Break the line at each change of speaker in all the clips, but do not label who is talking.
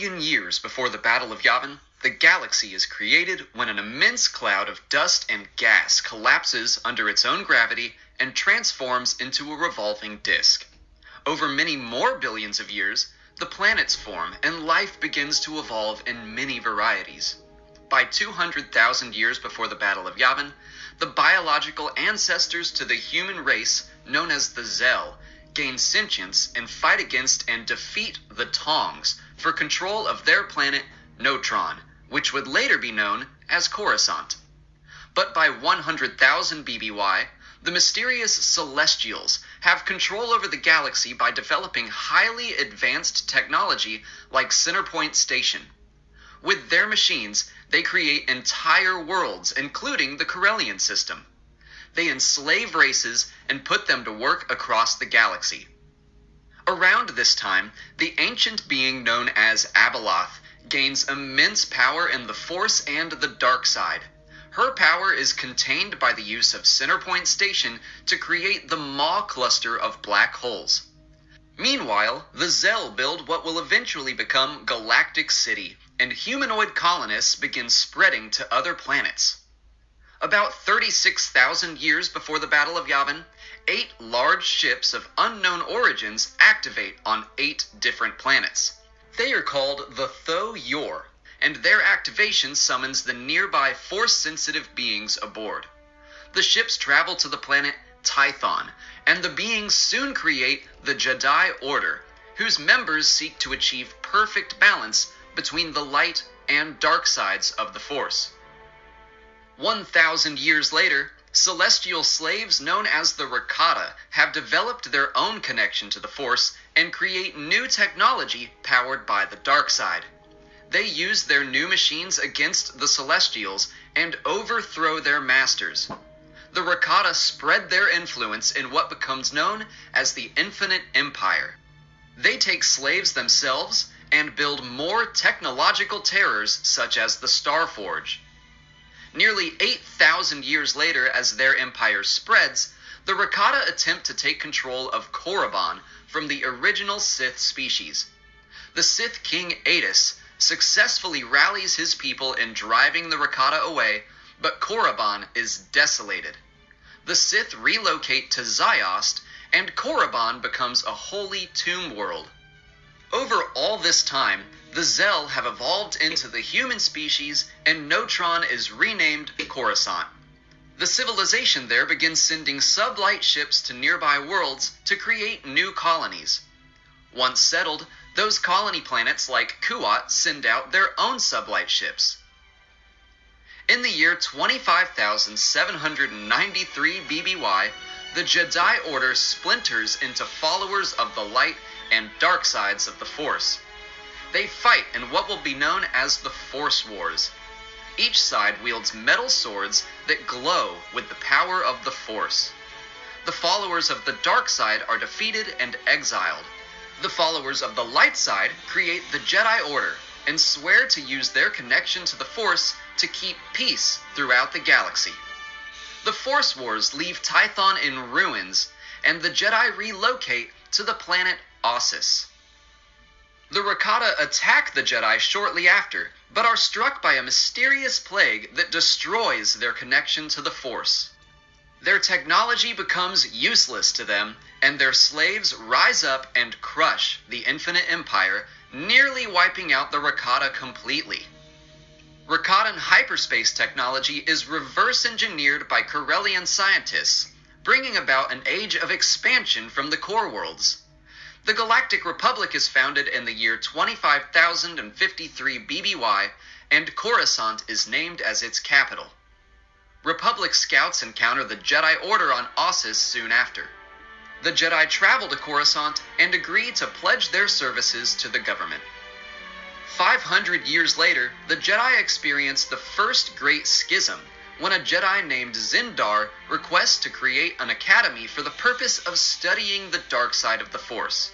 billion years before the Battle of Yavin, the galaxy is created when an immense cloud of dust and gas collapses under its own gravity and transforms into a revolving disk. Over many more billions of years, the planets form and life begins to evolve in many varieties. By 200,000 years before the Battle of Yavin, the biological ancestors to the human race, known as the Zel, gain sentience and fight against and defeat the Tongs for control of their planet Notron, which would later be known as Coruscant. But by 100,000 BBY, the mysterious Celestials have control over the galaxy by developing highly advanced technology like Centerpoint Station. With their machines, they create entire worlds, including the Corellian system. They enslave races and put them to work across the galaxy. Around this time, the ancient being known as Abeloth gains immense power in the Force and the dark side. Her power is contained by the use of Centerpoint Station to create the Maw cluster of black holes. Meanwhile, the Zel build what will eventually become Galactic City, and humanoid colonists begin spreading to other planets. About 36,000 years before the Battle of Yavin, 8 large ships of unknown origins activate on 8 different planets. They are called the Tho-Yor, and their activation summons the nearby Force-sensitive beings aboard. The ships travel to the planet Tython, and the beings soon create the Jedi Order, whose members seek to achieve perfect balance between the light and dark sides of the Force. 1,000 years later, celestial slaves known as the Rakata have developed their own connection to the Force and create new technology powered by the dark side. They use their new machines against the Celestials and overthrow their masters. The Rakata spread their influence in what becomes known as the Infinite Empire. They take slaves themselves and build more technological terrors such as the Starforge. Nearly 8,000 years later, as their empire spreads, the Rakata attempt to take control of Korriban from the original Sith species. The Sith King Adus successfully rallies his people in driving the Rakata away, but Korriban is desolated. The Sith relocate to Ziost, and Korriban becomes a holy tomb world. Over all this time, the Zel have evolved into the human species, and Notron is renamed Coruscant. The civilization there begins sending sublight ships to nearby worlds to create new colonies. Once settled, those colony planets like Kuat send out their own sublight ships. In the year 25,793 BBY, the Jedi Order splinters into followers of the light and dark sides of the Force. They fight in what will be known as the Force Wars. Each side wields metal swords that glow with the power of the Force. The followers of the dark side are defeated and exiled. The followers of the light side create the Jedi Order and swear to use their connection to the Force to keep peace throughout the galaxy. The Force Wars leave Tython in ruins, and the Jedi relocate to the planet Ossus. The Rakata attack the Jedi shortly after, but are struck by a mysterious plague that destroys their connection to the Force. Their technology becomes useless to them, and their slaves rise up and crush the Infinite Empire, nearly wiping out the Rakata completely. Rakatan hyperspace technology is reverse-engineered by Corellian scientists, bringing about an age of expansion from the core worlds. The Galactic Republic is founded in the year 25,053 BBY, and Coruscant is named as its capital. Republic scouts encounter the Jedi Order on Ossus soon after. The Jedi travel to Coruscant and agree to pledge their services to the government. 500 years later, the Jedi experience the first Great Schism, when a Jedi named Zindar requests to create an academy for the purpose of studying the dark side of the Force.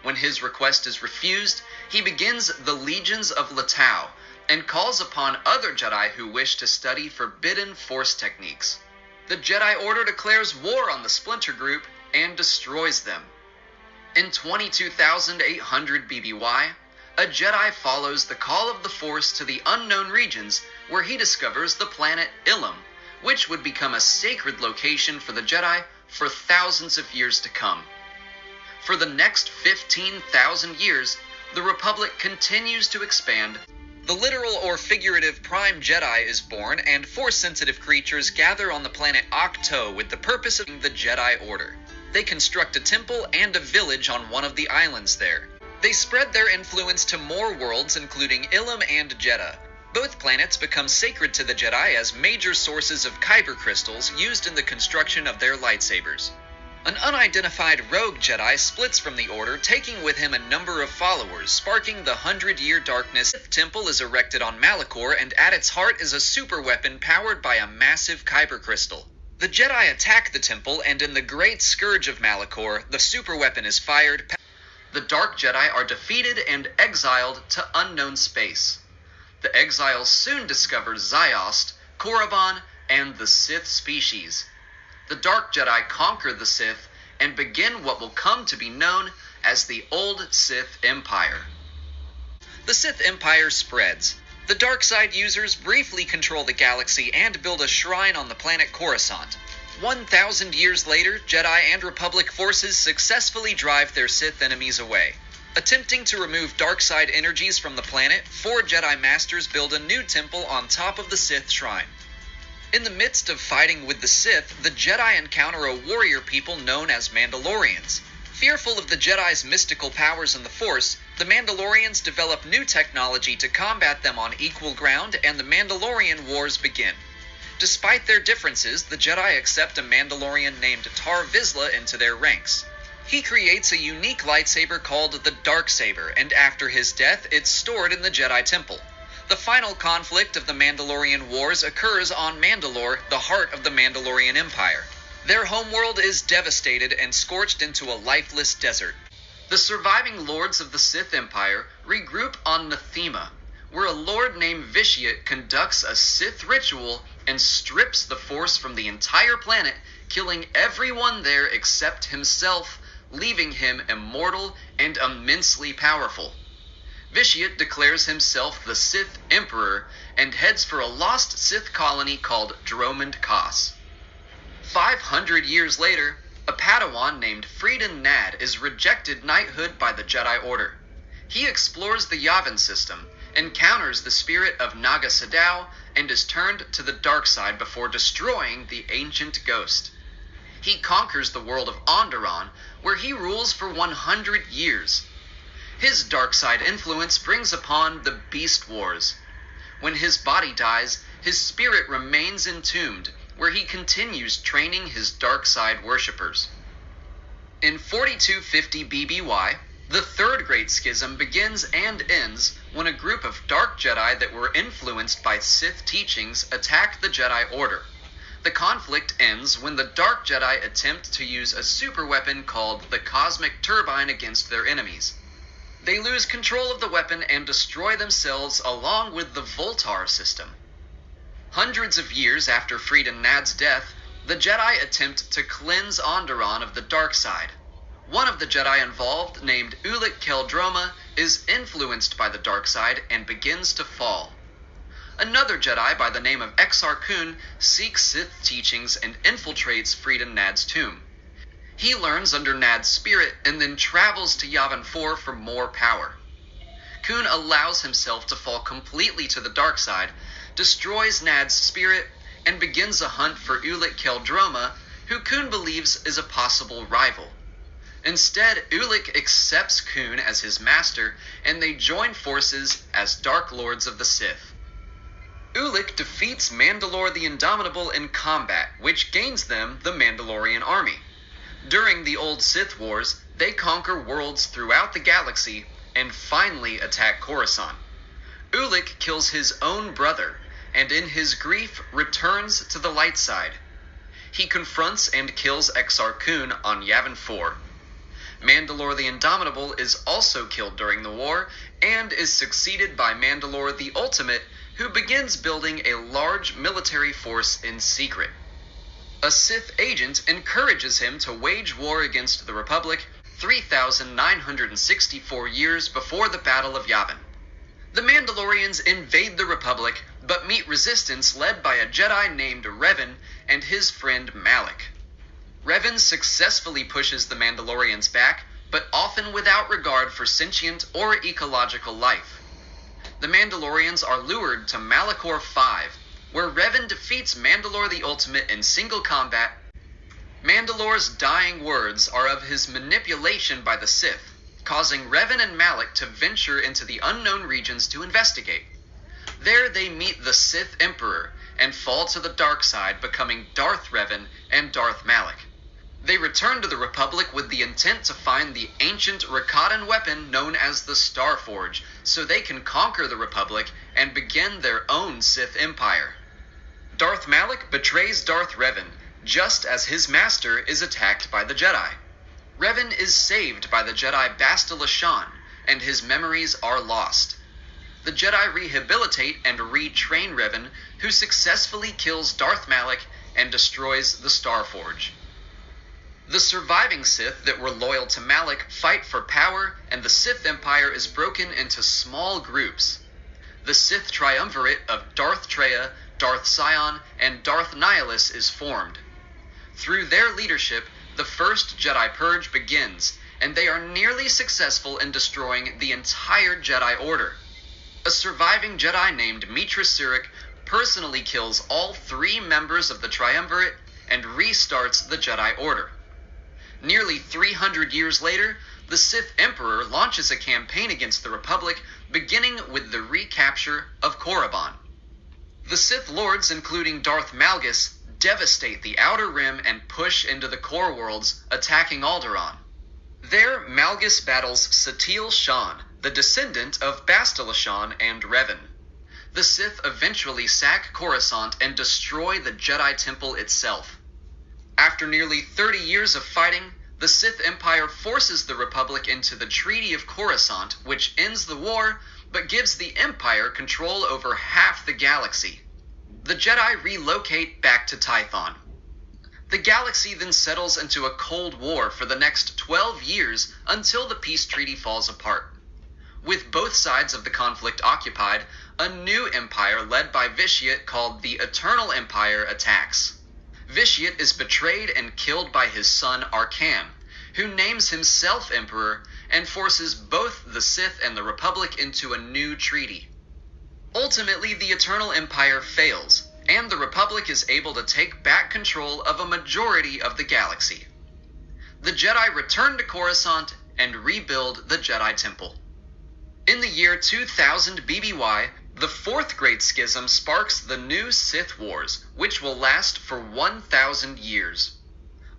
When his request is refused, he begins the Legions of Latau and calls upon other Jedi who wish to study forbidden Force techniques. The Jedi Order declares war on the Splinter Group and destroys them. In 22,800 BBY, a Jedi follows the call of the Force to the unknown regions where he discovers the planet Ilum, which would become a sacred location for the Jedi for thousands of years to come. For the next 15,000 years, the Republic continues to expand. The literal or figurative Prime Jedi is born, and Force-sensitive creatures gather on the planet Ahch-To with the purpose of the Jedi Order. They construct a temple and a village on one of the islands there. They spread their influence to more worlds, including Ilum and Jedha. Both planets become sacred to the Jedi as major sources of kyber crystals used in the construction of their lightsabers. An unidentified rogue Jedi splits from the Order, taking with him a number of followers, sparking the 100-Year Darkness. The temple is erected on Malachor, and at its heart is a superweapon powered by a massive kyber crystal. The Jedi attack the temple, and in the Great Scourge of Malachor, the superweapon is fired. The Dark Jedi are defeated and exiled to unknown space. The exiles soon discover Ziost, Korriban, and the Sith species. The Dark Jedi conquer the Sith and begin what will come to be known as the Old Sith Empire. The Sith Empire spreads. The dark side users briefly control the galaxy and build a shrine on the planet Coruscant. 1,000 years later, Jedi and Republic forces successfully drive their Sith enemies away. Attempting to remove dark side energies from the planet, 4 Jedi Masters build a new temple on top of the Sith shrine. In the midst of fighting with the Sith, the Jedi encounter a warrior people known as Mandalorians. Fearful of the Jedi's mystical powers and the Force, the Mandalorians develop new technology to combat them on equal ground, and the Mandalorian Wars begin. Despite their differences, the Jedi accept a Mandalorian named Tar Vizsla into their ranks. He creates a unique lightsaber called the Darksaber, and after his death, it's stored in the Jedi Temple. The final conflict of the Mandalorian Wars occurs on Mandalore, the heart of the Mandalorian Empire. Their homeworld is devastated and scorched into a lifeless desert. The surviving lords of the Sith Empire regroup on Nathema, where a lord named Vitiate conducts a Sith ritual and strips the Force from the entire planet, killing everyone there except himself, leaving him immortal and immensely powerful. Vitiate declares himself the Sith Emperor and heads for a lost Sith colony called Dromund Kaas. 500 years later, a Padawan named Freedon Nad is rejected knighthood by the Jedi Order. He explores the Yavin system, encounters the spirit of Naga Sadow, and is turned to the dark side before destroying the ancient ghost. He conquers the world of Onderon, where he rules for 100 years. His dark side influence brings upon the Beast Wars. When his body dies, his spirit remains entombed, where he continues training his dark side worshippers. In 4250 BBY, the Third Great Schism begins and ends when a group of Dark Jedi that were influenced by Sith teachings attack the Jedi Order. The conflict ends when the Dark Jedi attempt to use a superweapon called the Cosmic Turbine against their enemies. They lose control of the weapon and destroy themselves along with the Voltar system. Hundreds of years after Freedon Nad's death, the Jedi attempt to cleanse Onderon of the dark side. One of the Jedi involved, named Ulic Qel-Droma, is influenced by the dark side and begins to fall. Another Jedi by the name of Exar Kun seeks Sith teachings and infiltrates Freedon Nad's tomb. He learns under Nad's spirit and then travels to Yavin 4 for more power. Kun allows himself to fall completely to the dark side, destroys Nad's spirit, and begins a hunt for Ulic Qel-Droma, who Kun believes is a possible rival. Instead, Ulic accepts Kun as his master, and they join forces as Dark Lords of the Sith. Ulic defeats Mandalore the Indomitable in combat, which gains them the Mandalorian army. During the Old Sith Wars, they conquer worlds throughout the galaxy and finally attack Coruscant. Ulic kills his own brother, and in his grief returns to the light side. He confronts and kills Exar Kun on Yavin 4. Mandalore the Indomitable is also killed during the war, and is succeeded by Mandalore the Ultimate, who begins building a large military force in secret. A Sith agent encourages him to wage war against the Republic, 3,964 years before the Battle of Yavin. The Mandalorians invade the Republic, but meet resistance led by a Jedi named Revan and his friend Malak. Revan successfully pushes the Mandalorians back, but often without regard for sentient or ecological life. The Mandalorians are lured to Malachor 5, where Revan defeats Mandalore the Ultimate in single combat. Mandalore's dying words are of his manipulation by the Sith, causing Revan and Malak to venture into the unknown regions to investigate. There they meet the Sith Emperor and fall to the dark side, becoming Darth Revan and Darth Malak. They return to the Republic with the intent to find the ancient Rakatan weapon known as the Starforge, so they can conquer the Republic and begin their own Sith Empire. Darth Malak betrays Darth Revan, just as his master is attacked by the Jedi. Revan is saved by the Jedi Bastila Shan, and his memories are lost. The Jedi rehabilitate and retrain Revan, who successfully kills Darth Malak and destroys the Starforge. The surviving Sith that were loyal to Malak fight for power, and the Sith Empire is broken into small groups. The Sith Triumvirate of Darth Traya, Darth Sion, and Darth Nihilus is formed. Through their leadership, the First Jedi Purge begins, and they are nearly successful in destroying the entire Jedi Order. A surviving Jedi named Mitra Surik personally kills all 3 members of the Triumvirate and restarts the Jedi Order. Nearly 300 years later, the Sith Emperor launches a campaign against the Republic, beginning with the recapture of Korriban. The Sith Lords, including Darth Malgus, devastate the Outer Rim and push into the Core Worlds, attacking Alderaan. There, Malgus battles Satele Shan, the descendant of Bastila Shan and Revan. The Sith eventually sack Coruscant and destroy the Jedi Temple itself. After nearly 30 years of fighting, the Sith Empire forces the Republic into the Treaty of Coruscant, which ends the war, but gives the Empire control over half the galaxy. The Jedi relocate back to Tython. The galaxy then settles into a Cold War for the next 12 years until the peace treaty falls apart. With both sides of the conflict occupied, a new empire led by Vitiate called the Eternal Empire attacks. Vitiate is betrayed and killed by his son Arcan, who names himself Emperor and forces both the Sith and the Republic into a new treaty. Ultimately, the Eternal Empire fails, and the Republic is able to take back control of a majority of the galaxy. The Jedi return to Coruscant and rebuild the Jedi Temple. In the year 2000 BBY, the Fourth Great Schism sparks the new Sith Wars, which will last for 1,000 years.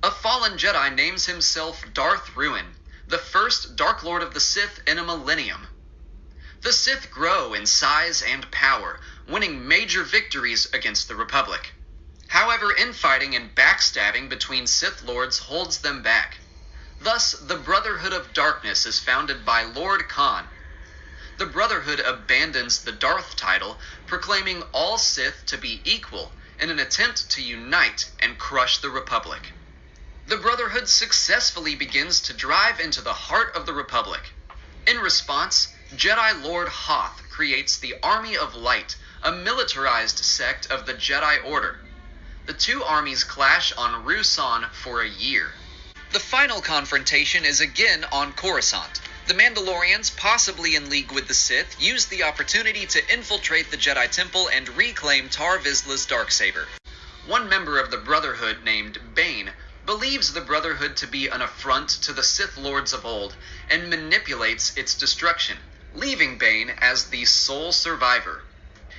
A fallen Jedi names himself Darth Ruin, the first Dark Lord of the Sith in a millennium. The Sith grow in size and power, winning major victories against the Republic. However, infighting and backstabbing between Sith Lords holds them back. Thus, the Brotherhood of Darkness is founded by Lord Khan. The Brotherhood abandons the Darth title, proclaiming all Sith to be equal in an attempt to unite and crush the Republic. The Brotherhood successfully begins to drive into the heart of the Republic. In response, Jedi Lord Hoth creates the Army of Light, a militarized sect of the Jedi Order. The two armies clash on Ruusan for a year. The final confrontation is again on Coruscant. The Mandalorians, possibly in league with the Sith, use the opportunity to infiltrate the Jedi Temple and reclaim Tar Vizsla's Darksaber. One member of the Brotherhood, named Bane, believes the Brotherhood to be an affront to the Sith Lords of old and manipulates its destruction, leaving Bane as the sole survivor.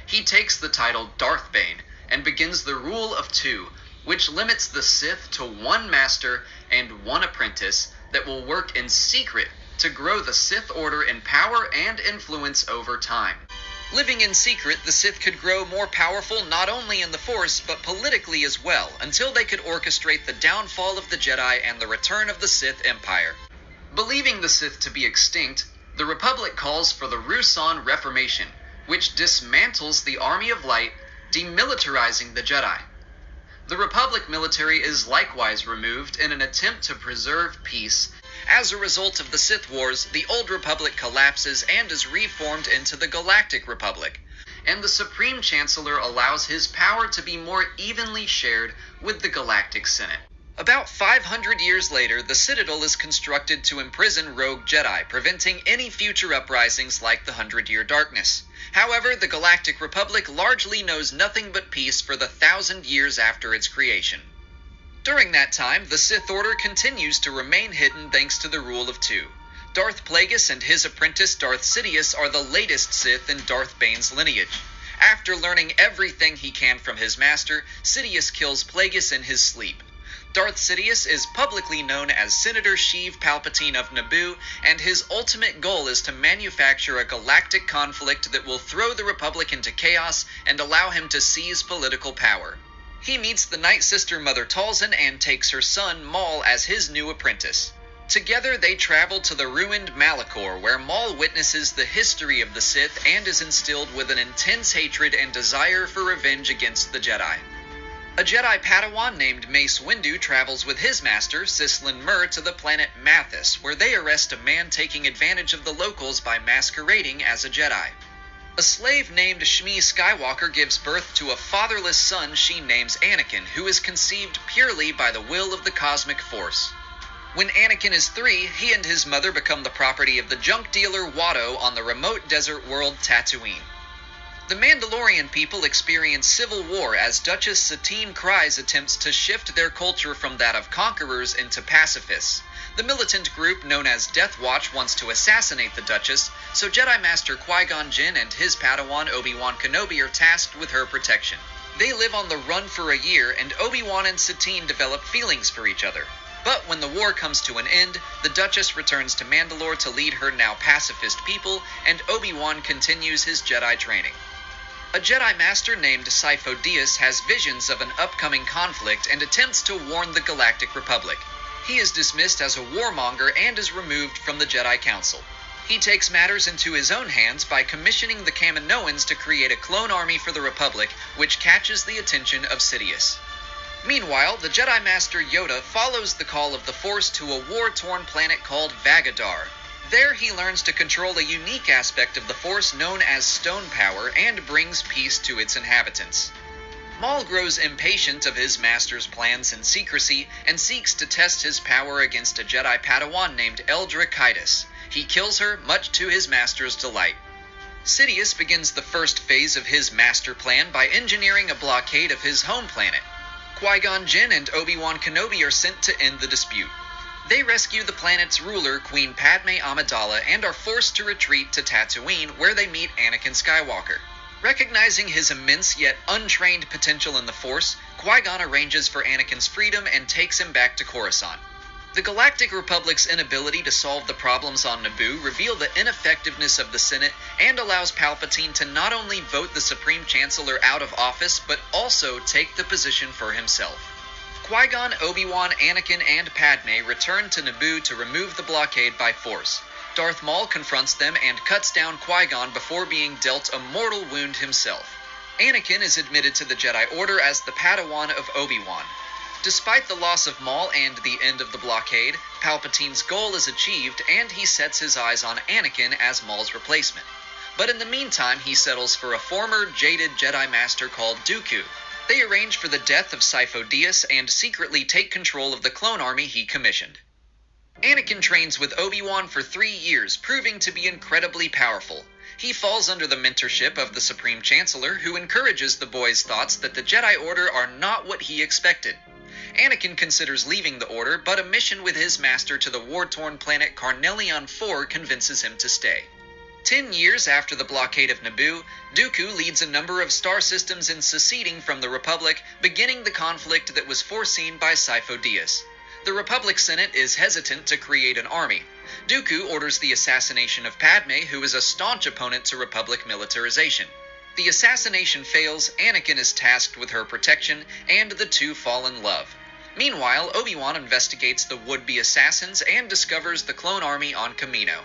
He takes the title Darth Bane and begins the Rule of Two, which limits the Sith to one master and one apprentice that will work in secret to grow the Sith Order in power and influence over time. Living in secret, the Sith could grow more powerful not only in the Force, but politically as well, until they could orchestrate the downfall of the Jedi and the return of the Sith Empire. Believing the Sith to be extinct, the Republic calls for the Ruusan Reformation, which dismantles the Army of Light, demilitarizing the Jedi. The Republic military is likewise removed in an attempt to preserve peace, As a result of the Sith Wars, the Old Republic collapses and is reformed into the Galactic Republic, and the Supreme Chancellor allows his power to be more evenly shared with the Galactic Senate. About 500 years later, the Citadel is constructed to imprison rogue Jedi, preventing any future uprisings like the 100-Year Darkness. However, the Galactic Republic largely knows nothing but peace for the 1,000 years after its creation. During that time, the Sith Order continues to remain hidden thanks to the Rule of Two. Darth Plagueis and his apprentice Darth Sidious are the latest Sith in Darth Bane's lineage. After learning everything he can from his master, Sidious kills Plagueis in his sleep. Darth Sidious is publicly known as Senator Sheev Palpatine of Naboo, and his ultimate goal is to manufacture a galactic conflict that will throw the Republic into chaos and allow him to seize political power. He meets the Night Sister Mother Talzin and takes her son Maul as his new apprentice. Together they travel to the ruined Malachor, where Maul witnesses the history of the Sith and is instilled with an intense hatred and desire for revenge against the Jedi. A Jedi Padawan named Mace Windu travels with his master, Sislin Mur, to the planet Mathis, where they arrest a man taking advantage of the locals by masquerading as a Jedi. A slave named Shmi Skywalker gives birth to a fatherless son she names Anakin, who is conceived purely by the will of the cosmic force. When Anakin is 3, he and his mother become the property of the junk dealer Watto on the remote desert world Tatooine. The Mandalorian people experience civil war as Duchess Satine Kryze attempts to shift their culture from that of conquerors into pacifists. The militant group known as Death Watch wants to assassinate the Duchess, so Jedi Master Qui-Gon Jinn and his Padawan Obi-Wan Kenobi are tasked with her protection. They live on the run for a year, and Obi-Wan and Satine develop feelings for each other. But when the war comes to an end, the Duchess returns to Mandalore to lead her now pacifist people, and Obi-Wan continues his Jedi training. A Jedi Master named Sifo Dyas has visions of an upcoming conflict and attempts to warn the Galactic Republic. He is dismissed as a warmonger and is removed from the Jedi Council. He takes matters into his own hands by commissioning the Kaminoans to create a clone army for the Republic, which catches the attention of Sidious. Meanwhile, the Jedi Master Yoda follows the call of the Force to a war-torn planet called Vagadar. There he learns to control a unique aspect of the Force known as Stone Power and brings peace to its inhabitants. Maul grows impatient of his master's plans in secrecy and seeks to test his power against a Jedi Padawan named Eldra Kaitis. He kills her, much to his master's delight. Sidious begins the first phase of his master plan by engineering a blockade of his home planet. Qui-Gon Jinn and Obi-Wan Kenobi are sent to end the dispute. They rescue the planet's ruler, Queen Padme Amidala, and are forced to retreat to Tatooine, where they meet Anakin Skywalker. Recognizing his immense yet untrained potential in the Force, Qui-Gon arranges for Anakin's freedom and takes him back to Coruscant. The Galactic Republic's inability to solve the problems on Naboo reveal the ineffectiveness of the Senate and allows Palpatine to not only vote the Supreme Chancellor out of office, but also take the position for himself. Qui-Gon, Obi-Wan, Anakin, and Padme return to Naboo to remove the blockade by force. Darth Maul confronts them and cuts down Qui-Gon before being dealt a mortal wound himself. Anakin is admitted to the Jedi Order as the Padawan of Obi-Wan. Despite the loss of Maul and the end of the blockade, Palpatine's goal is achieved and he sets his eyes on Anakin as Maul's replacement. But in the meantime, he settles for a former jaded Jedi Master called Dooku. They arrange for the death of Sifo Dyas and secretly take control of the clone army he commissioned. Anakin trains with Obi-Wan for 3 years, proving to be incredibly powerful. He falls under the mentorship of the Supreme Chancellor, who encourages the boy's thoughts that the Jedi Order are not what he expected. Anakin considers leaving the Order, but a mission with his master to the war-torn planet Carnelion IV convinces him to stay. 10 years after the blockade of Naboo, Dooku leads a number of star systems in seceding from the Republic, beginning the conflict that was foreseen by Sifo Dyas. The Republic Senate is hesitant to create an army. Dooku orders the assassination of Padme, who is a staunch opponent to Republic militarization. The assassination fails, Anakin is tasked with her protection, and the two fall in love. Meanwhile, Obi-Wan investigates the would-be assassins and discovers the clone army on Kamino.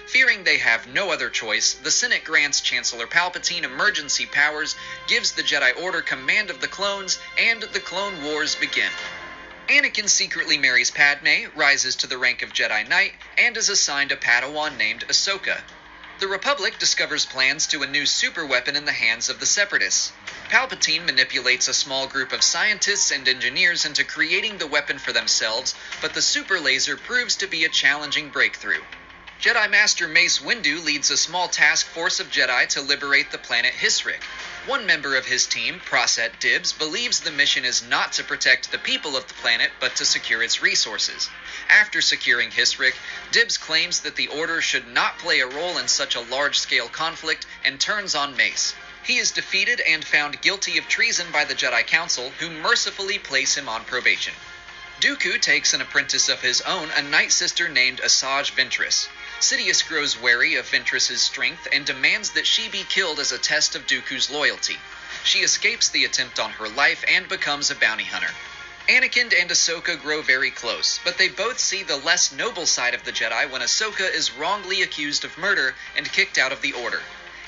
Fearing they have no other choice, the Senate grants Chancellor Palpatine emergency powers, gives the Jedi Order command of the clones, and the Clone Wars begin. Anakin secretly marries Padme, rises to the rank of Jedi Knight, and is assigned a Padawan named Ahsoka. The Republic discovers plans to a new superweapon in the hands of the Separatists. Palpatine manipulates a small group of scientists and engineers into creating the weapon for themselves, but the super laser proves to be a challenging breakthrough. Jedi Master Mace Windu leads a small task force of Jedi to liberate the planet Hisrik. One member of his team, Proset Dibs, believes the mission is not to protect the people of the planet, but to secure its resources. After securing Hisrik, Dibs claims that the Order should not play a role in such a large-scale conflict and turns on Mace. He is defeated and found guilty of treason by the Jedi Council, who mercifully place him on probation. Dooku takes an apprentice of his own, a Night Sister named Asajj Ventress. Sidious grows wary of Ventress's strength and demands that she be killed as a test of Dooku's loyalty. She escapes the attempt on her life and becomes a bounty hunter. Anakin and Ahsoka grow very close, but they both see the less noble side of the Jedi when Ahsoka is wrongly accused of murder and kicked out of the Order.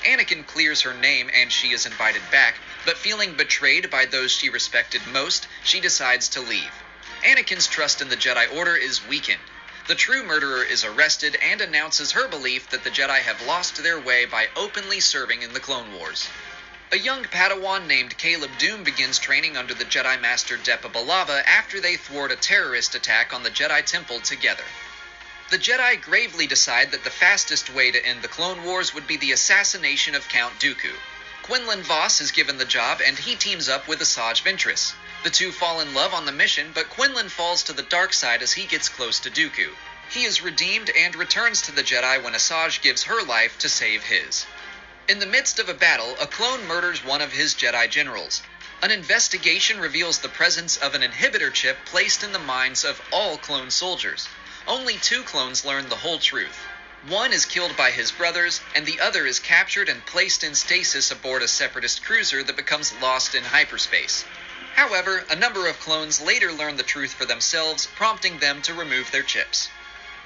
Anakin clears her name and she is invited back, but feeling betrayed by those she respected most, she decides to leave. Anakin's trust in the Jedi Order is weakened. The true murderer is arrested and announces her belief that the Jedi have lost their way by openly serving in the Clone Wars. A young Padawan named Caleb Dume begins training under the Jedi Master Depa Billaba after they thwart a terrorist attack on the Jedi Temple together. The Jedi gravely decide that the fastest way to end the Clone Wars would be the assassination of Count Dooku. Quinlan Vos is given the job and he teams up with Asajj Ventress. The two fall in love on the mission, but Quinlan falls to the dark side as he gets close to Dooku. He is redeemed and returns to the Jedi when Asajj gives her life to save his. In the midst of a battle, a clone murders one of his Jedi generals. An investigation reveals the presence of an inhibitor chip placed in the minds of all clone soldiers. Only 2 clones learn the whole truth. One is killed by his brothers, and the other is captured and placed in stasis aboard a Separatist cruiser that becomes lost in hyperspace. However, a number of clones later learn the truth for themselves, prompting them to remove their chips.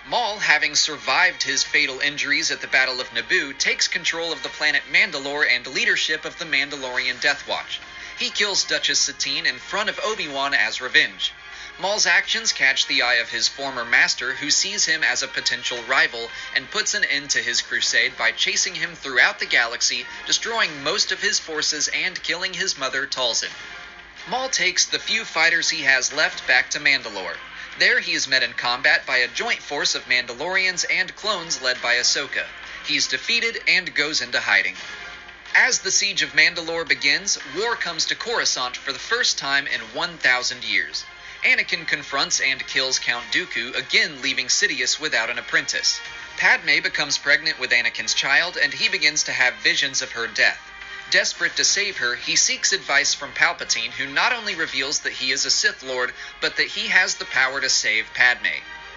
Maul, having survived his fatal injuries at the Battle of Naboo, takes control of the planet Mandalore and leadership of the Mandalorian Death Watch. He kills Duchess Satine in front of Obi-Wan as revenge. Maul's actions catch the eye of his former master, who sees him as a potential rival and puts an end to his crusade by chasing him throughout the galaxy, destroying most of his forces and killing his mother, Talzin. Maul takes the few fighters he has left back to Mandalore. There he is met in combat by a joint force of Mandalorians and clones led by Ahsoka. He is defeated and goes into hiding. As the siege of Mandalore begins, war comes to Coruscant for the first time in 1,000 years. Anakin confronts and kills Count Dooku, again leaving Sidious without an apprentice. Padme becomes pregnant with Anakin's child, and he begins to have visions of her death. Desperate to save her, he seeks advice from Palpatine, who not only reveals that he is a Sith Lord, but that he has the power to save Padme.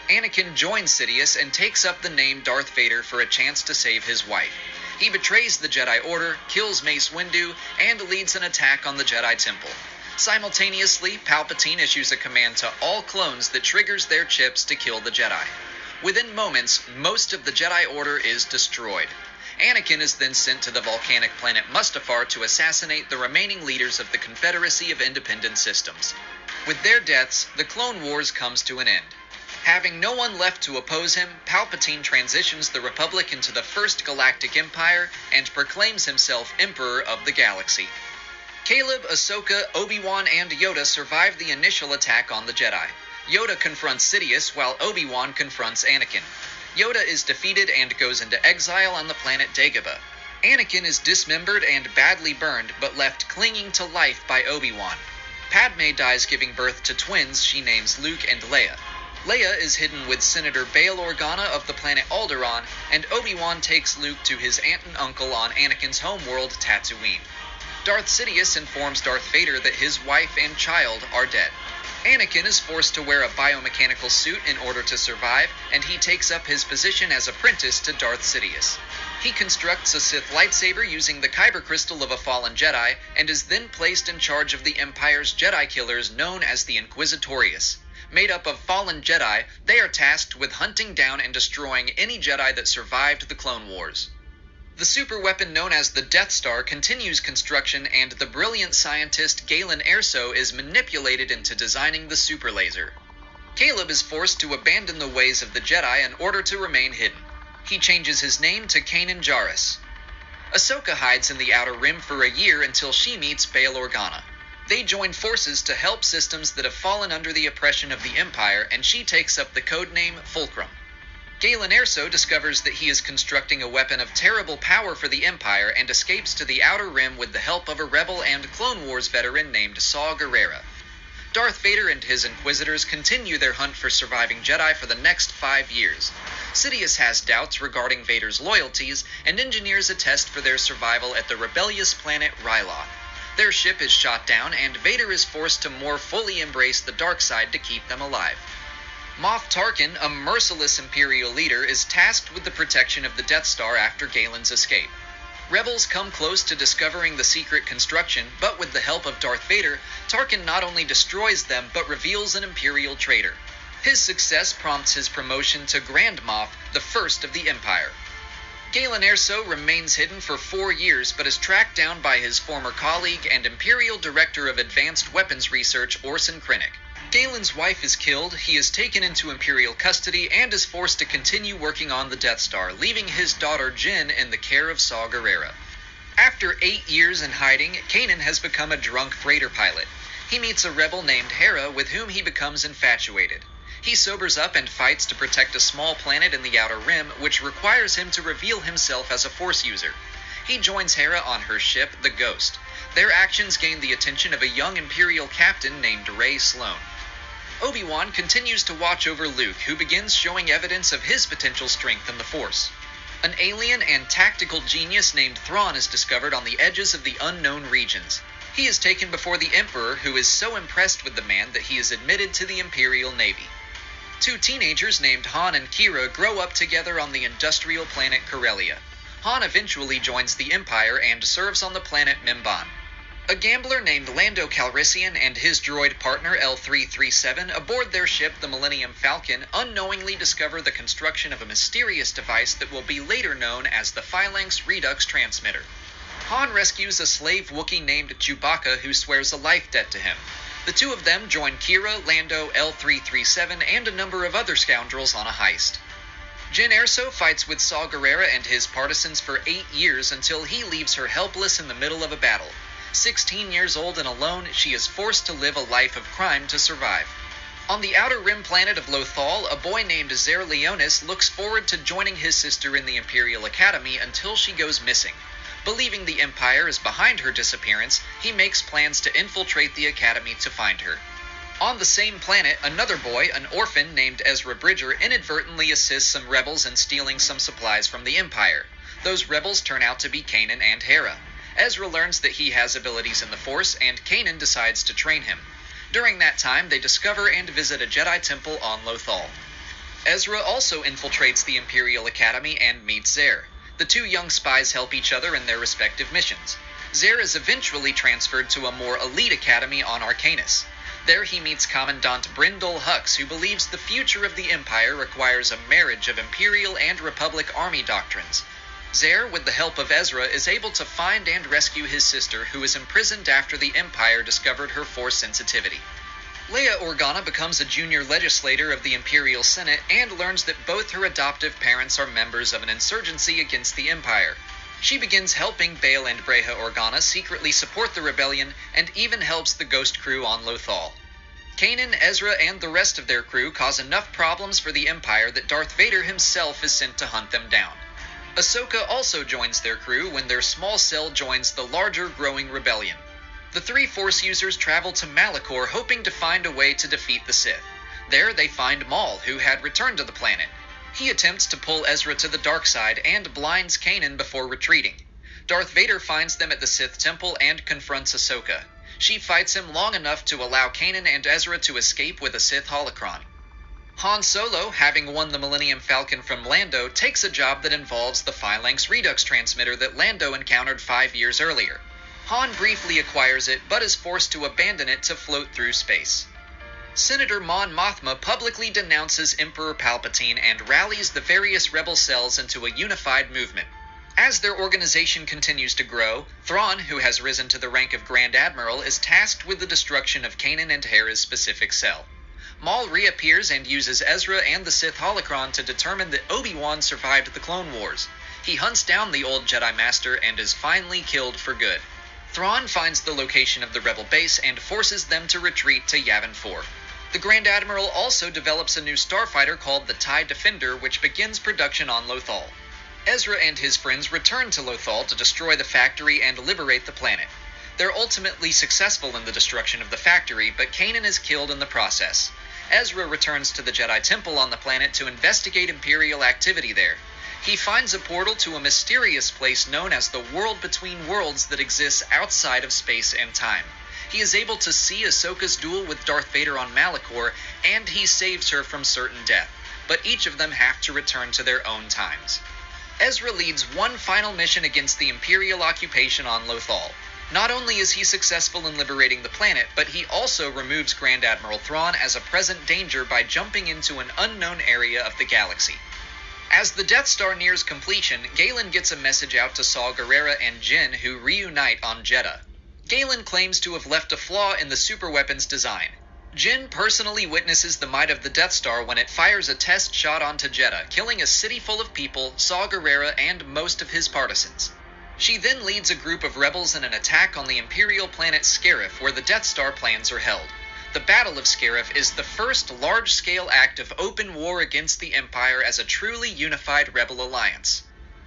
Anakin joins Sidious and takes up the name Darth Vader for a chance to save his wife. He betrays the Jedi Order, kills Mace Windu, and leads an attack on the Jedi Temple. Simultaneously, Palpatine issues a command to all clones that triggers their chips to kill the Jedi. Within moments, most of the Jedi Order is destroyed. Anakin is then sent to the volcanic planet Mustafar to assassinate the remaining leaders of the Confederacy of Independent Systems. With their deaths, the Clone Wars comes to an end. Having no one left to oppose him, Palpatine transitions the Republic into the First Galactic Empire and proclaims himself Emperor of the Galaxy. Caleb, Ahsoka, Obi-Wan, and Yoda survive the initial attack on the Jedi. Yoda confronts Sidious while Obi-Wan confronts Anakin. Yoda is defeated and goes into exile on the planet Dagobah. Anakin is dismembered and badly burned, but left clinging to life by Obi-Wan. Padme dies giving birth to twins she names Luke and Leia. Leia is hidden with Senator Bail Organa of the planet Alderaan, and Obi-Wan takes Luke to his aunt and uncle on Anakin's homeworld, Tatooine. Darth Sidious informs Darth Vader that his wife and child are dead. Anakin is forced to wear a biomechanical suit in order to survive, and he takes up his position as apprentice to Darth Sidious. He constructs a Sith lightsaber using the Kyber crystal of a fallen Jedi, and is then placed in charge of the Empire's Jedi killers known as the Inquisitorius. Made up of fallen Jedi, they are tasked with hunting down and destroying any Jedi that survived the Clone Wars. The superweapon known as the Death Star continues construction, and the brilliant scientist Galen Erso is manipulated into designing the super laser. Caleb is forced to abandon the ways of the Jedi in order to remain hidden. He changes his name to Kanan Jarrus. Ahsoka hides in the Outer Rim for a year until she meets Bail Organa. They join forces to help systems that have fallen under the oppression of the Empire, and she takes up the codename Fulcrum. Galen Erso discovers that he is constructing a weapon of terrible power for the Empire and escapes to the Outer Rim with the help of a Rebel and Clone Wars veteran named Saw Gerrera. Darth Vader and his Inquisitors continue their hunt for surviving Jedi for the next 5 years. Sidious has doubts regarding Vader's loyalties and engineers a test for their survival at the rebellious planet Ryloth. Their ship is shot down, and Vader is forced to more fully embrace the dark side to keep them alive. Moff Tarkin, a merciless Imperial leader, is tasked with the protection of the Death Star after Galen's escape. Rebels come close to discovering the secret construction, but with the help of Darth Vader, Tarkin not only destroys them but reveals an Imperial traitor. His success prompts his promotion to Grand Moff, the first of the Empire. Galen Erso remains hidden for 4 years but is tracked down by his former colleague and Imperial Director of Advanced Weapons Research, Orson Krennic. Galen's wife is killed, he is taken into Imperial custody, and is forced to continue working on the Death Star, leaving his daughter Jyn in the care of Saw Gerrera. After 8 years in hiding, Kanan has become a drunk freighter pilot. He meets a rebel named Hera with whom he becomes infatuated. He sobers up and fights to protect a small planet in the Outer Rim, which requires him to reveal himself as a Force user. He joins Hera on her ship, the Ghost. Their actions gain the attention of a young Imperial captain named Rey Sloane. Obi-Wan continues to watch over Luke, who begins showing evidence of his potential strength in the Force. An alien and tactical genius named Thrawn is discovered on the edges of the unknown regions. He is taken before the Emperor, who is so impressed with the man that he is admitted to the Imperial Navy. 2 teenagers named Han and Kira grow up together on the industrial planet Corellia. Han eventually joins the Empire and serves on the planet Mimban. A gambler named Lando Calrissian and his droid partner L337 aboard their ship, the Millennium Falcon, unknowingly discover the construction of a mysterious device that will be later known as the Phalanx Redux Transmitter. Han rescues a slave Wookiee named Chewbacca who swears a life debt to him. The two of them join Kira, Lando, L337, and a number of other scoundrels on a heist. Jyn Erso fights with Saw Gerrera and his partisans for 8 years until he leaves her helpless in the middle of a battle. 16 years old and alone, she is forced to live a life of crime to survive. On the Outer Rim planet of Lothal, a boy named Zer Leonis looks forward to joining his sister in the Imperial Academy until she goes missing. Believing the Empire is behind her disappearance, he makes plans to infiltrate the Academy to find her. On the same planet, another boy, an orphan named Ezra Bridger, inadvertently assists some rebels in stealing some supplies from the Empire. Those rebels turn out to be Kanan and Hera. Ezra learns that he has abilities in the Force, and Kanan decides to train him. During that time, they discover and visit a Jedi temple on Lothal. Ezra also infiltrates the Imperial Academy and meets Zer. The 2 young spies help each other in their respective missions. Zer is eventually transferred to a more elite academy on Arcanus. There he meets Commandant Brindle Hux, who believes the future of the Empire requires a marriage of Imperial and Republic army doctrines. Zer, with the help of Ezra, is able to find and rescue his sister, who is imprisoned after the Empire discovered her Force sensitivity. Leia Organa becomes a junior legislator of the Imperial Senate and learns that both her adoptive parents are members of an insurgency against the Empire. She begins helping Bail and Breha Organa secretly support the rebellion, and even helps the Ghost crew on Lothal. Kanan, Ezra, and the rest of their crew cause enough problems for the Empire that Darth Vader himself is sent to hunt them down. Ahsoka also joins their crew when their small cell joins the larger growing rebellion. The 3 Force users travel to Malachor hoping to find a way to defeat the Sith. There they find Maul, who had returned to the planet. He attempts to pull Ezra to the dark side and blinds Kanan before retreating. Darth Vader finds them at the Sith Temple and confronts Ahsoka. She fights him long enough to allow Kanan and Ezra to escape with a Sith holocron. Han Solo, having won the Millennium Falcon from Lando, takes a job that involves the Phalanx Redux transmitter that Lando encountered 5 years earlier. Han briefly acquires it, but is forced to abandon it to float through space. Senator Mon Mothma publicly denounces Emperor Palpatine and rallies the various rebel cells into a unified movement. As their organization continues to grow, Thrawn, who has risen to the rank of Grand Admiral, is tasked with the destruction of Kanan and Hera's specific cell. Maul reappears and uses Ezra and the Sith holocron to determine that Obi-Wan survived the Clone Wars. He hunts down the old Jedi Master and is finally killed for good. Thrawn finds the location of the Rebel base and forces them to retreat to Yavin 4. The Grand Admiral also develops a new starfighter called the TIE Defender, which begins production on Lothal. Ezra and his friends return to Lothal to destroy the factory and liberate the planet. They're ultimately successful in the destruction of the factory, but Kanan is killed in the process. Ezra returns to the Jedi Temple on the planet to investigate Imperial activity there. He finds a portal to a mysterious place known as the World Between Worlds that exists outside of space and time. He is able to see Ahsoka's duel with Darth Vader on Malachor, and he saves her from certain death, but each of them have to return to their own times. Ezra leads one final mission against the Imperial occupation on Lothal. Not only is he successful in liberating the planet, but he also removes Grand Admiral Thrawn as a present danger by jumping into an unknown area of the galaxy. As the Death Star nears completion, Galen gets a message out to Saw Gerrera and Jyn, who reunite on Jedha. Galen claims to have left a flaw in the superweapon's design. Jyn personally witnesses the might of the Death Star when it fires a test shot onto Jedha, killing a city full of people, Saw Gerrera, and most of his partisans. She then leads a group of rebels in an attack on the Imperial planet Scarif, where the Death Star plans are held. The Battle of Scarif is the first large-scale act of open war against the Empire as a truly unified rebel alliance.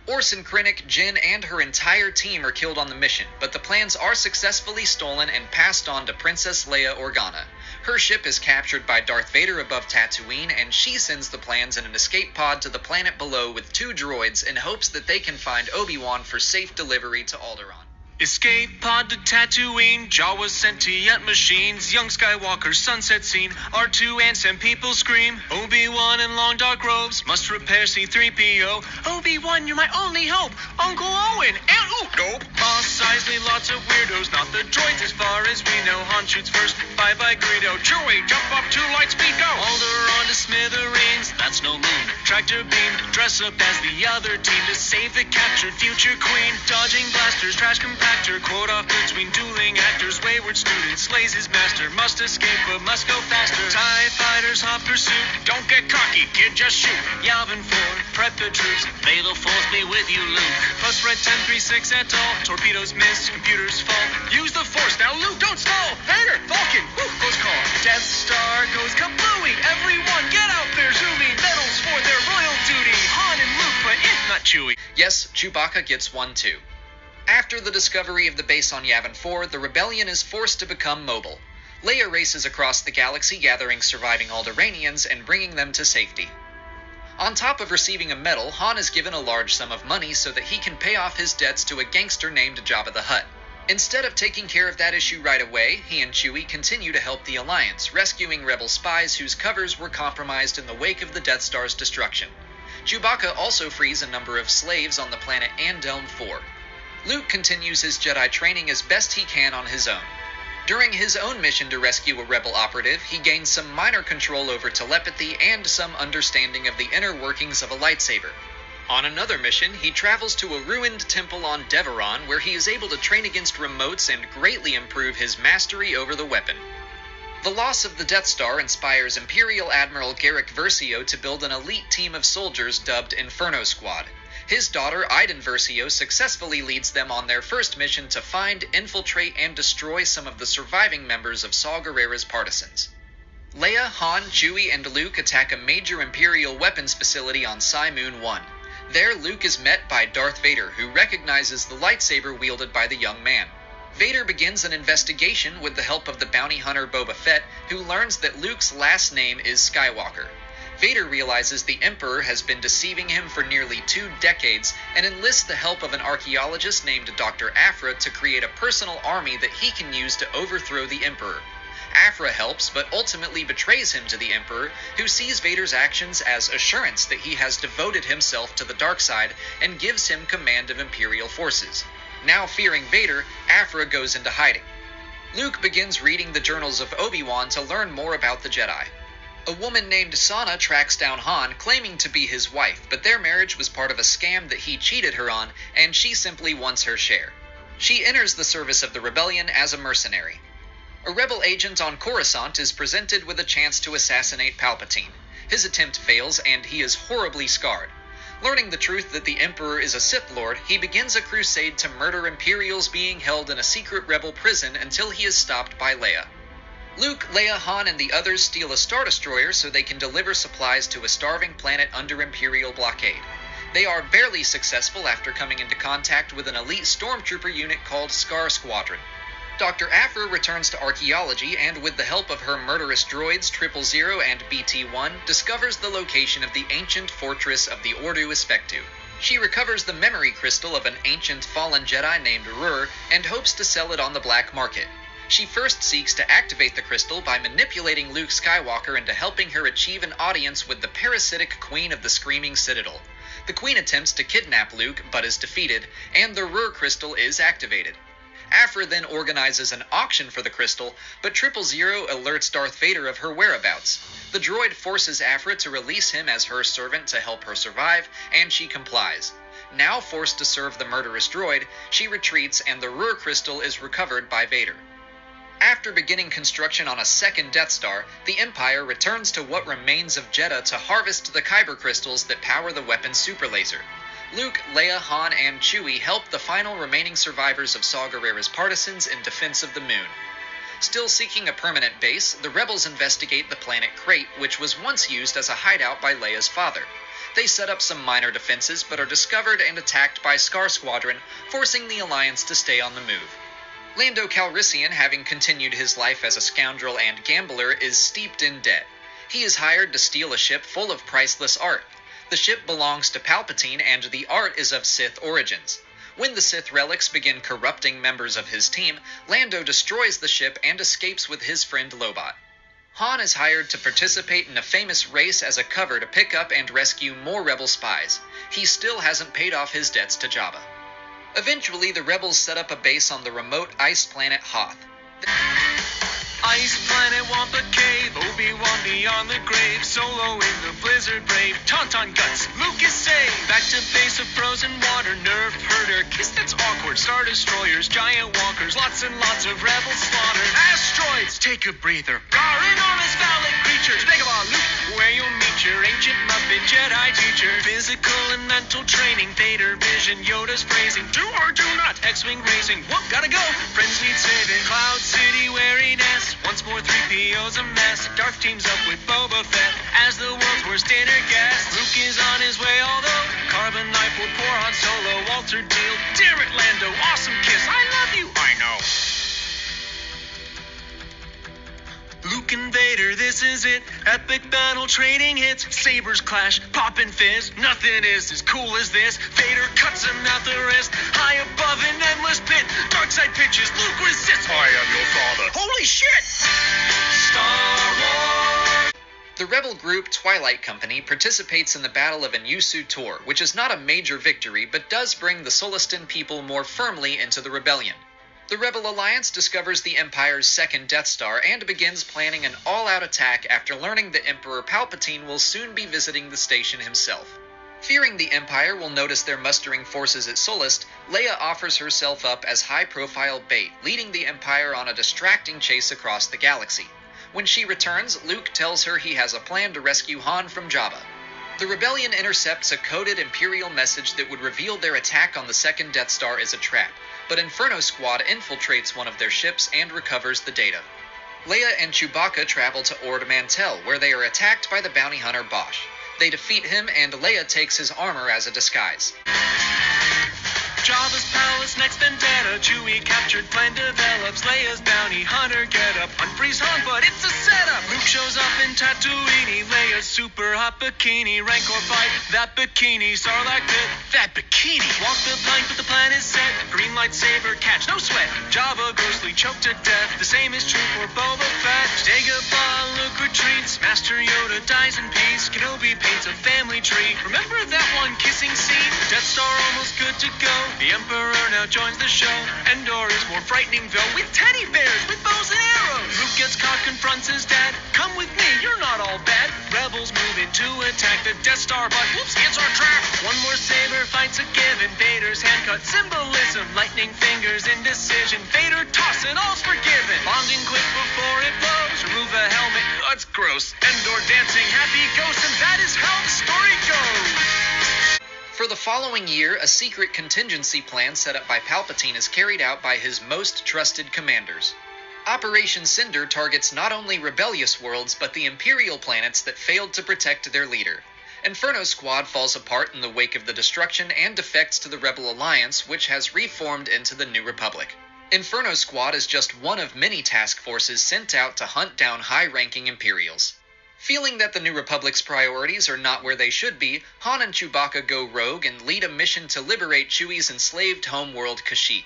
Orson Krennic, Jyn, and her entire team are killed on the mission, but the plans are successfully stolen and passed on to Princess Leia Organa. Her ship is captured by Darth Vader above Tatooine, and she sends the plans in an escape pod to the planet below with 2 droids in hopes that they can find Obi-Wan for safe delivery to Alderaan.
Escape pod to Tatooine, Jawa's sentient machines, young Skywalker's sunset scene, R2 and some people scream, Obi-Wan in long dark robes, must repair C-3PO, Obi-Wan, you're my only hope, Uncle Owen, and nope, Mos Eisley, lots of weirdos, not the droids as far as we know, Han shoots first, bye-bye Greedo, Chewie, jump up to lightspeed, go, Alderaan to smithereens, that's no moon, tractor beam, dress up as the other team to save the captured future queen, dodging blasters, trash compactor, quote off between dueling actors, wayward student slays his master, must escape but must go faster, TIE fighters hot pursuit, don't get cocky, kid, just shoot, Yavin 4, prep the troops, may the force be with you, Luke, plus red 1036 at all, torpedoes miss, computers fall, use the force, now Luke, don't stall, Vader, Vulcan, whoo, close call, Death Star goes kablooey, everyone get out there, zooming, medals for their royal duty, Han and Luke, but it's not Chewie.
Yes, Chewbacca gets one too. After the discovery of the base on Yavin 4, the rebellion is forced to become mobile. Leia races across the galaxy, gathering surviving Alderaanians and bringing them to safety. On top of receiving a medal, Han is given a large sum of money so that he can pay off his debts to a gangster named Jabba the Hutt. Instead of taking care of that issue right away, he and Chewie continue to help the Alliance, rescuing rebel spies whose covers were compromised in the wake of the Death Star's destruction. Chewbacca also frees a number of slaves on the planet Andelm 4. Luke continues his Jedi training as best he can on his own. During his own mission to rescue a rebel operative, he gains some minor control over telepathy and some understanding of the inner workings of a lightsaber. On another mission, he travels to a ruined temple on Deveron, where he is able to train against remotes and greatly improve his mastery over the weapon. The loss of the Death Star inspires Imperial Admiral Garrick Versio to build an elite team of soldiers dubbed Inferno Squad. His daughter, Iden Versio, successfully leads them on their first mission to find, infiltrate, and destroy some of the surviving members of Saw Gerrera's partisans. Leia, Han, Chewie, and Luke attack a major Imperial weapons facility on Cymoon 1. There, Luke is met by Darth Vader, who recognizes the lightsaber wielded by the young man. Vader begins an investigation with the help of the bounty hunter Boba Fett, who learns that Luke's last name is Skywalker. Vader realizes the Emperor has been deceiving him for nearly 2 decades and enlists the help of an archaeologist named Dr. Aphra to create a personal army that he can use to overthrow the Emperor. Aphra helps, but ultimately betrays him to the Emperor, who sees Vader's actions as assurance that he has devoted himself to the dark side and gives him command of Imperial forces. Now fearing Vader, Aphra goes into hiding. Luke begins reading the journals of Obi-Wan to learn more about the Jedi. A woman named Sana tracks down Han, claiming to be his wife, but their marriage was part of a scam that he cheated her on, and she simply wants her share. She enters the service of the rebellion as a mercenary. A rebel agent on Coruscant is presented with a chance to assassinate Palpatine. His attempt fails, and he is horribly scarred. Learning the truth that the Emperor is a Sith Lord, he begins a crusade to murder Imperials being held in a secret rebel prison until he is stopped by Leia. Luke, Leia, Han, and the others steal a Star Destroyer so they can deliver supplies to a starving planet under Imperial blockade. They are barely successful after coming into contact with an elite stormtrooper unit called Scar Squadron. Dr. Aphra returns to archaeology and, with the help of her murderous droids 000 and BT-1, discovers the location of the ancient fortress of the Ordu Espectu. She recovers the memory crystal of an ancient fallen Jedi named Rur and hopes to sell it on the black market. She first seeks to activate the crystal by manipulating Luke Skywalker into helping her achieve an audience with the parasitic Queen of the Screaming Citadel. The Queen attempts to kidnap Luke, but is defeated, and the Rur crystal is activated. Aphra then organizes an auction for the crystal, but 000 alerts Darth Vader of her whereabouts. The droid forces Aphra to release him as her servant to help her survive, and she complies. Now forced to serve the murderous droid, she retreats and the Rur crystal is recovered by Vader. After beginning construction on a second Death Star, the Empire returns to what remains of Jedha to harvest the Kyber crystals that power the weapon's superlaser. Luke, Leia, Han, and Chewie help the final remaining survivors of Saw Gerrera's partisans in defense of the moon. Still seeking a permanent base, the rebels investigate the planet Crate, which was once used as a hideout by Leia's father. They set up some minor defenses, but are discovered and attacked by Scar Squadron, forcing the Alliance to stay on the move. Lando Calrissian, having continued his life as a scoundrel and gambler, is steeped in debt. He is hired to steal a ship full of priceless art. The ship belongs to Palpatine, and the art is of Sith origins. When the Sith relics begin corrupting members of his team, Lando destroys the ship and escapes with his friend Lobot. Han is hired to participate in a famous race as a cover to pick up and rescue more rebel spies. He still hasn't paid off his debts to Jabba. Eventually, the rebels set up a base on the remote ice planet Hoth.
Ice planet Wampa Cave, Obi-Wan beyond the grave, Solo in the blizzard brave, Tauntaun guts, Luke is saved. Back to base of frozen water, Nerf herder, kiss that's awkward, Star Destroyers, giant walkers, lots and lots of rebels slaughtered. Asteroids, take a breather, Gar enormous phallic creatures, Dagobah Luke, where you'll meet your ancient Muppet Jedi teacher. Physical and mental training, Vader vision, Yoda's phrasing, do or do not, X-Wing racing, whoop, gotta go, friends need saving, Cloud City wariness. Once more 3PO's a mess. Darth teams up with Boba Fett as the world's worst dinner guest. Luke is on his way, although carbon knife will pour on Solo. Walter deal, damn it, Lando, awesome kiss. I love you. I know. Luke and Vader, this is it. Epic battle, trading hits. Sabers clash, pop and fizz. Nothing is as cool as this. Vader cuts him out the wrist. High above an endless pit. Darkseid pitches, Luke resists. I am your father. Holy shit! Star Wars!
The rebel group Twilight Company participates in the Battle of Anyusu Tor, which is not a major victory, but does bring the Solistan people more firmly into the rebellion. The Rebel Alliance discovers the Empire's second Death Star and begins planning an all-out attack after learning that Emperor Palpatine will soon be visiting the station himself. Fearing the Empire will notice their mustering forces at Sullust, Leia offers herself up as high-profile bait, leading the Empire on a distracting chase across the galaxy. When she returns, Luke tells her he has a plan to rescue Han from Jabba. The rebellion intercepts a coded Imperial message that would reveal their attack on the second Death Star is a trap, but Inferno Squad infiltrates one of their ships and recovers the data. Leia and Chewbacca travel to Ord Mantell, where they are attacked by the bounty hunter Bosch. They defeat him, and Leia takes his armor as a disguise.
Jabba's palace, next vendetta. Chewie captured, plan develops. Leia's bounty hunter get up. Unfreeze Han, but it's a setup. Luke shows up in Tatooine. Leia's super hot bikini. Rancor fight, that bikini. Sarlacc pit, that bikini. Walk the plank, but the plan is set. Green lightsaber catch, no sweat. Jabba grossly choked to death. The same is true for Boba Fett. Dagobah, Luke retreats. Master Yoda dies in peace. Kenobi paints a family tree. Remember that one kissing scene? Death Star almost good to go. The Emperor now joins the show. Endor is more frightening though, with teddy bears, with bows and arrows. Luke gets caught, confronts his dad. Come with me, you're not all bad. Rebels move in to attack the Death Star, but whoops, it's our trap. One more saber fights a given. Vader's hand cut symbolism. Lightning fingers, indecision. Vader tossing, all's forgiven. Bonding quick before it blows. Remove a helmet, that's gross. Endor dancing, happy ghosts, and that is how the story goes.
For the following year, a secret contingency plan set up by Palpatine is carried out by his most trusted commanders. Operation Cinder targets not only rebellious worlds, but the Imperial planets that failed to protect their leader. Inferno Squad falls apart in the wake of the destruction and defects to the Rebel Alliance, which has reformed into the New Republic. Inferno Squad is just one of many task forces sent out to hunt down high-ranking Imperials. Feeling that the New Republic's priorities are not where they should be, Han and Chewbacca go rogue and lead a mission to liberate Chewie's enslaved homeworld Kashyyyk.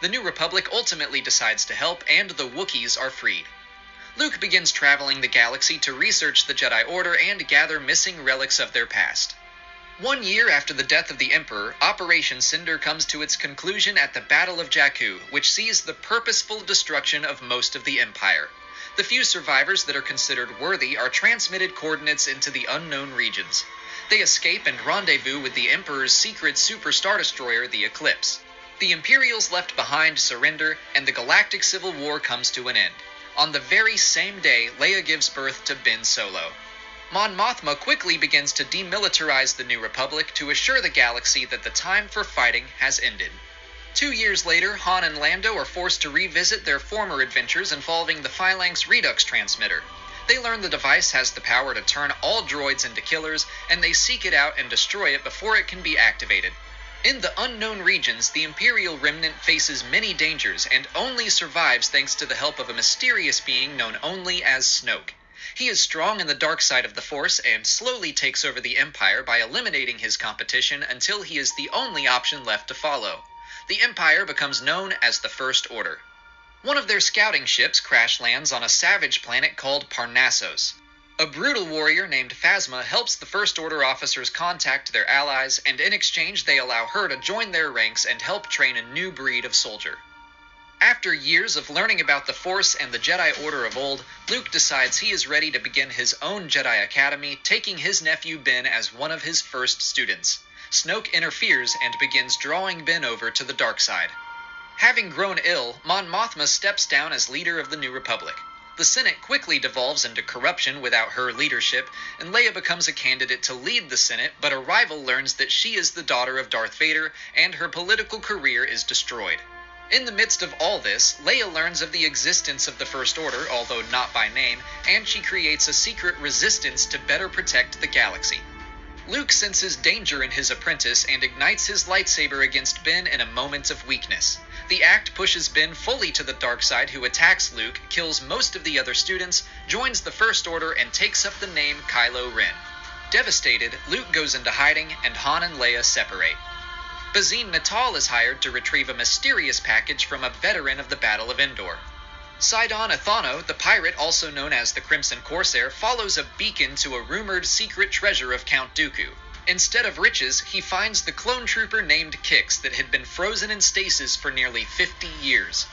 The New Republic ultimately decides to help, and the Wookiees are freed. Luke begins traveling the galaxy to research the Jedi Order and gather missing relics of their past. 1 year after the death of the Emperor, Operation Cinder comes to its conclusion at the Battle of Jakku, which sees the purposeful destruction of most of the Empire. The few survivors that are considered worthy are transmitted coordinates into the unknown regions. They escape and rendezvous with the Emperor's secret Super Star Destroyer, the Eclipse. The Imperials left behind surrender, and the Galactic Civil War comes to an end. On the very same day, Leia gives birth to Ben Solo. Mon Mothma quickly begins to demilitarize the New Republic to assure the galaxy that the time for fighting has ended. 2 years later, Han and Lando are forced to revisit their former adventures involving the Phalanx Redux transmitter. They learn the device has the power to turn all droids into killers, and they seek it out and destroy it before it can be activated. In the unknown regions, the Imperial remnant faces many dangers and only survives thanks to the help of a mysterious being known only as Snoke. He is strong in the dark side of the Force and slowly takes over the Empire by eliminating his competition until he is the only option left to follow. The Empire becomes known as the First Order. One of their scouting ships crash lands on a savage planet called Parnassos. A brutal warrior named Phasma helps the First Order officers contact their allies, and in exchange they allow her to join their ranks and help train a new breed of soldier. After years of learning about the Force and the Jedi Order of old, Luke decides he is ready to begin his own Jedi Academy, taking his nephew Ben as one of his first students. Snoke interferes and begins drawing Ben over to the dark side. Having grown ill, Mon Mothma steps down as leader of the New Republic. The Senate quickly devolves into corruption without her leadership, and Leia becomes a candidate to lead the Senate, but a rival learns that she is the daughter of Darth Vader, and her political career is destroyed. In the midst of all this, Leia learns of the existence of the First Order, although not by name, and she creates a secret resistance to better protect the galaxy. Luke senses danger in his apprentice and ignites his lightsaber against Ben in a moment of weakness. The act pushes Ben fully to the dark side, who attacks Luke, kills most of the other students, joins the First Order, and takes up the name Kylo Ren. Devastated, Luke goes into hiding, and Han and Leia separate. Bazine Natal is hired to retrieve a mysterious package from a veteran of the Battle of Endor. Sidon Athano, the pirate also known as the Crimson Corsair, follows a beacon to a rumored secret treasure of Count Dooku. Instead of riches, he finds the clone trooper named Kix that had been frozen in stasis for nearly 50 years.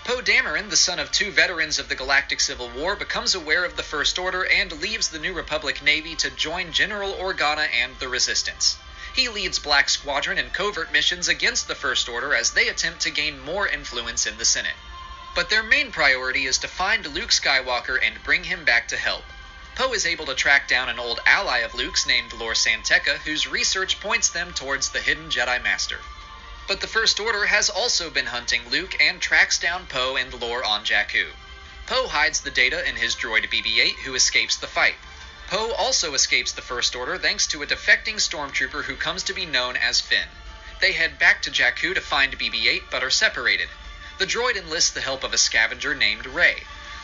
Poe Dameron, the son of 2 veterans of the Galactic Civil War, becomes aware of the First Order and leaves the New Republic Navy to join General Organa and the Resistance. He leads Black Squadron in covert missions against the First Order as they attempt to gain more influence in the Senate. But their main priority is to find Luke Skywalker and bring him back to help. Poe is able to track down an old ally of Luke's named Lor San Tekka, whose research points them towards the hidden Jedi Master. But the First Order has also been hunting Luke and tracks down Poe and Lor on Jakku. Poe hides the data in his droid BB-8, who escapes the fight. Poe also escapes the First Order thanks to a defecting stormtrooper who comes to be known as Finn. They head back to Jakku to find BB-8, but are separated. The droid enlists the help of a scavenger named Rey.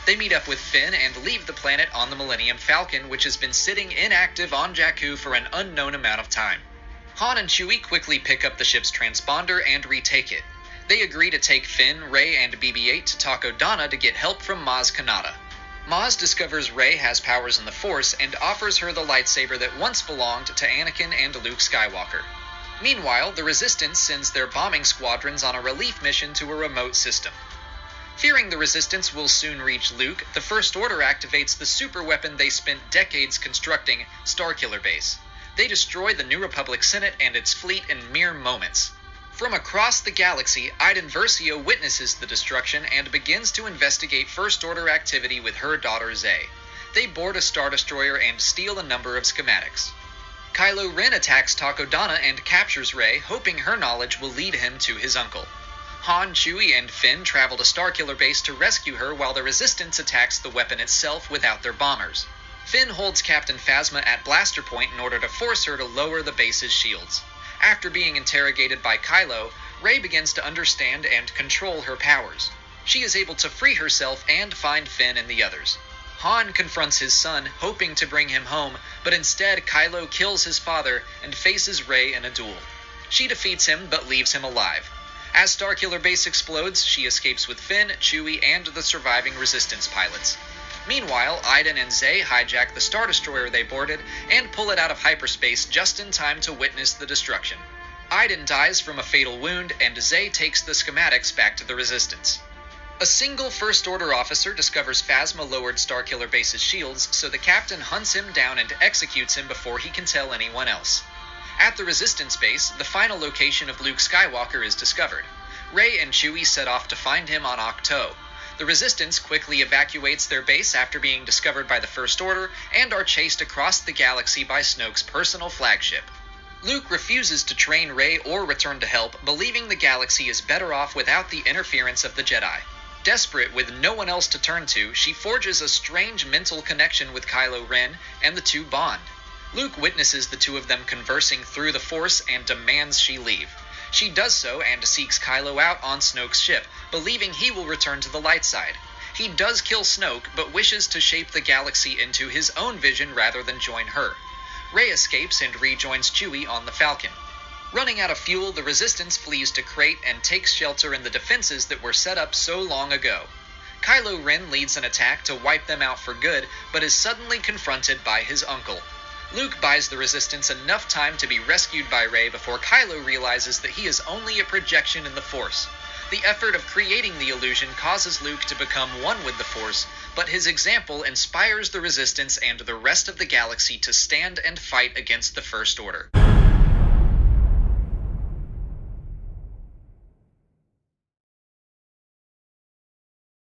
They meet up with Finn and leave the planet on the Millennium Falcon, which has been sitting inactive on Jakku for an unknown amount of time. Han and Chewie quickly pick up the ship's transponder and retake it. They agree to take Finn, Rey, and BB-8 to Takodana to get help from Maz Kanata. Maz discovers Rey has powers in the Force and offers her the lightsaber that once belonged to Anakin and Luke Skywalker. Meanwhile, the Resistance sends their bombing squadrons on a relief mission to a remote system. Fearing the Resistance will soon reach Luke, the First Order activates the superweapon they spent decades constructing, Starkiller Base. They destroy the New Republic Senate and its fleet in mere moments. From across the galaxy, Iden Versio witnesses the destruction and begins to investigate First Order activity with her daughter Zay. They board a Star Destroyer and steal a number of schematics. Kylo Ren attacks Takodana and captures Rey, hoping her knowledge will lead him to his uncle. Han, Chewie, and Finn travel to Starkiller Base to rescue her while the Resistance attacks the weapon itself without their bombers. Finn holds Captain Phasma at blaster point in order to force her to lower the base's shields. After being interrogated by Kylo, Rey begins to understand and control her powers. She is able to free herself and find Finn and the others. Han confronts his son, hoping to bring him home, but instead Kylo kills his father and faces Rey in a duel. She defeats him but leaves him alive. As Starkiller Base explodes, she escapes with Finn, Chewie, and the surviving Resistance pilots. Meanwhile, Iden and Zay hijack the Star Destroyer they boarded and pull it out of hyperspace just in time to witness the destruction. Iden dies from a fatal wound, and Zay takes the schematics back to the Resistance. A single First Order officer discovers Phasma lowered Starkiller Base's shields, so the captain hunts him down and executes him before he can tell anyone else. At the Resistance base, the final location of Luke Skywalker is discovered. Rey and Chewie set off to find him on Ahch-To. The Resistance quickly evacuates their base after being discovered by the First Order and are chased across the galaxy by Snoke's personal flagship. Luke refuses to train Rey or return to help, believing the galaxy is better off without the interference of the Jedi. Desperate with no one else to turn to, she forges a strange mental connection with Kylo Ren, and the two bond. Luke witnesses the two of them conversing through the Force and demands she leave. She does so and seeks Kylo out on Snoke's ship, believing he will return to the light side. He does kill Snoke, but wishes to shape the galaxy into his own vision rather than join her. Rey escapes and rejoins Chewie on the Falcon. Running out of fuel, the Resistance flees to Crait and takes shelter in the defenses that were set up so long ago. Kylo Ren leads an attack to wipe them out for good, but is suddenly confronted by his uncle. Luke buys the Resistance enough time to be rescued by Rey before Kylo realizes that he is only a projection in the Force. The effort of creating the illusion causes Luke to become one with the Force, but his example inspires the Resistance and the rest of the galaxy to stand and fight against the First Order.